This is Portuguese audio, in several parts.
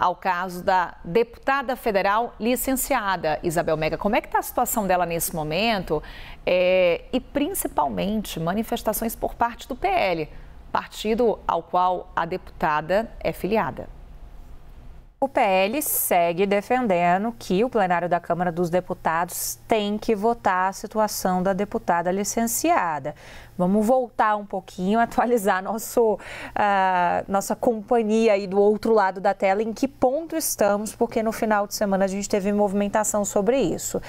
ao caso da deputada federal licenciada Isabel Mega. Como é que está a situação dela nesse momento? E principalmente manifestações por parte do PL, partido ao qual a deputada é filiada. O PL segue defendendo que o plenário da Câmara dos Deputados tem que votar a situação da deputada licenciada. Vamos voltar um pouquinho, atualizar nossa companhia aí do outro lado da tela, em que ponto estamos, porque no final de semana a gente teve movimentação sobre isso.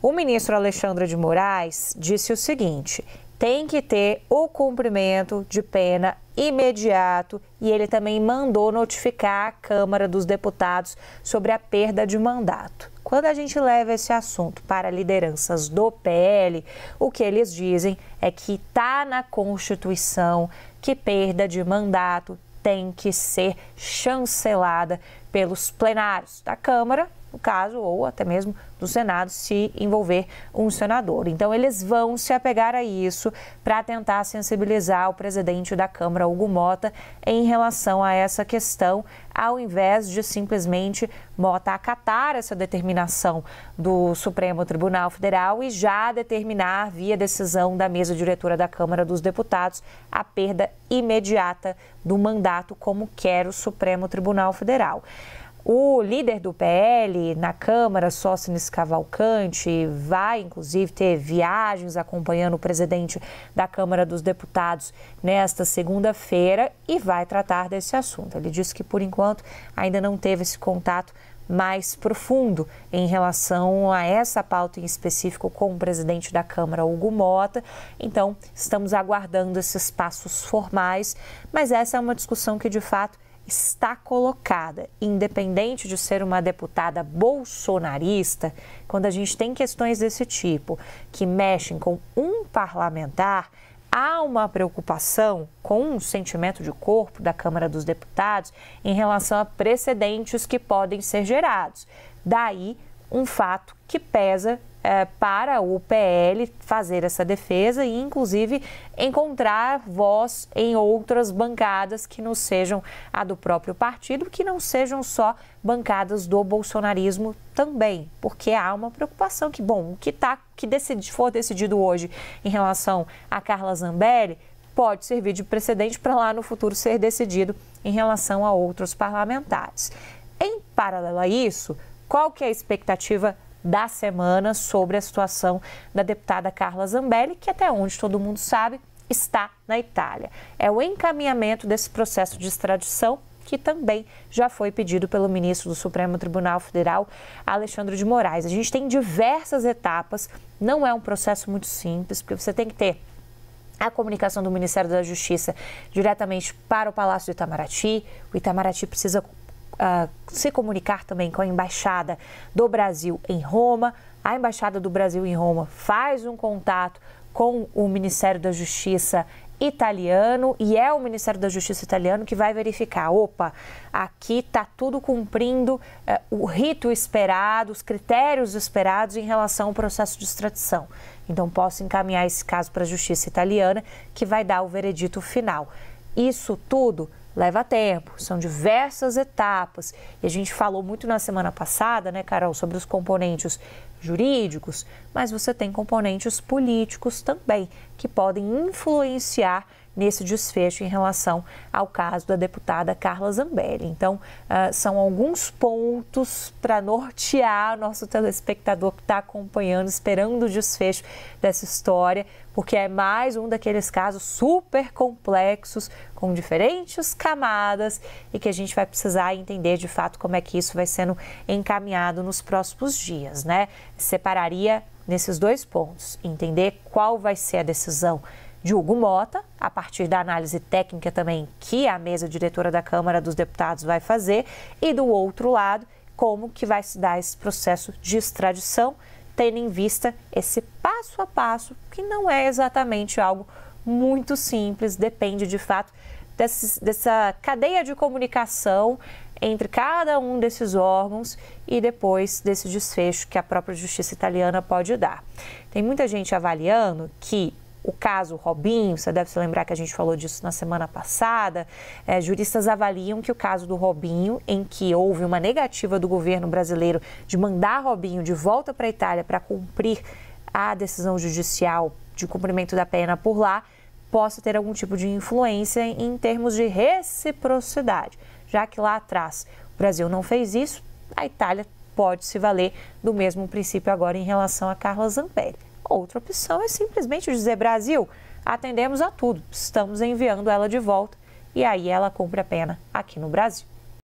O ministro Alexandre de Moraes disse o seguinte: tem que ter o cumprimento de pena imediato, e ele também mandou notificar a Câmara dos Deputados sobre a perda de mandato. Quando a gente leva esse assunto para lideranças do PL, o que eles dizem é que está na Constituição que perda de mandato tem que ser chancelada pelos plenários da Câmara, no caso, ou até mesmo do Senado, se envolver um senador. Então, eles vão se apegar a isso para tentar sensibilizar o presidente da Câmara, Hugo Mota, em relação a essa questão, ao invés de simplesmente Mota acatar essa determinação do Supremo Tribunal Federal e já determinar, via decisão da mesa diretora da Câmara dos Deputados, a perda imediata do mandato, como quer o Supremo Tribunal Federal. O líder do PL na Câmara, Sóstenes Cavalcante, vai inclusive ter viagens acompanhando o presidente da Câmara dos Deputados nesta segunda-feira e vai tratar desse assunto. Ele disse que, por enquanto, ainda não teve esse contato mais profundo em relação a essa pauta em específico com o presidente da Câmara, Hugo Mota. Então, estamos aguardando esses passos formais, mas essa é uma discussão que, de fato, está colocada, independente de ser uma deputada bolsonarista. Quando a gente tem questões desse tipo que mexem com um parlamentar, há uma preocupação com o sentimento de corpo da Câmara dos Deputados em relação a precedentes que podem ser gerados. Daí, um fato que pesa para o PL fazer essa defesa e, inclusive, encontrar voz em outras bancadas que não sejam a do próprio partido, que não sejam só bancadas do bolsonarismo também, porque há uma preocupação que, bom, o que for decidido hoje em relação a Carla Zambelli pode servir de precedente para lá no futuro ser decidido em relação a outros parlamentares. Em paralelo a isso, qual que é a expectativa da semana sobre a situação da deputada Carla Zambelli, que até onde todo mundo sabe está na Itália? É o encaminhamento desse processo de extradição que também já foi pedido pelo ministro do Supremo Tribunal Federal, Alexandre de Moraes. A gente tem diversas etapas, não é um processo muito simples, porque você tem que ter a comunicação do Ministério da Justiça diretamente para o Palácio do Itamaraty. O Itamaraty precisa se comunicar também com a Embaixada do Brasil em Roma. A Embaixada do Brasil em Roma faz um contato com o Ministério da Justiça italiano e é o Ministério da Justiça italiano que vai verificar, opa, aqui está tudo cumprindo o rito esperado, os critérios esperados em relação ao processo de extradição. Então, posso encaminhar esse caso para a Justiça italiana, que vai dar o veredito final. Isso tudo leva tempo, são diversas etapas. E a gente falou muito na semana passada, né, Carol, sobre os componentes jurídicos, mas você tem componentes políticos também, que podem influenciar nesse desfecho em relação ao caso da deputada Carla Zambelli. Então, são alguns pontos para nortear o nosso telespectador que está acompanhando, esperando o desfecho dessa história, porque é mais um daqueles casos super complexos, com diferentes camadas e que a gente vai precisar entender de fato como é que isso vai sendo encaminhado nos próximos dias, né? Separaria nesses dois pontos, entender qual vai ser a decisão de Hugo Mota, a partir da análise técnica também que a mesa diretora da Câmara dos Deputados vai fazer, e do outro lado, como que vai se dar esse processo de extradição, tendo em vista esse passo a passo, que não é exatamente algo muito simples, depende de fato dessa cadeia de comunicação entre cada um desses órgãos e depois desse desfecho que a própria Justiça italiana pode dar. Tem muita gente avaliando que o caso Robinho, você deve se lembrar que a gente falou disso na semana passada, juristas avaliam que o caso do Robinho, em que houve uma negativa do governo brasileiro de mandar Robinho de volta para a Itália para cumprir a decisão judicial de cumprimento da pena por lá, possa ter algum tipo de influência em termos de reciprocidade. Já que lá atrás o Brasil não fez isso, a Itália pode se valer do mesmo princípio agora em relação a Carla Zambelli. Outra opção é simplesmente dizer: Brasil, atendemos a tudo, estamos enviando ela de volta e aí ela cumpre a pena aqui no Brasil.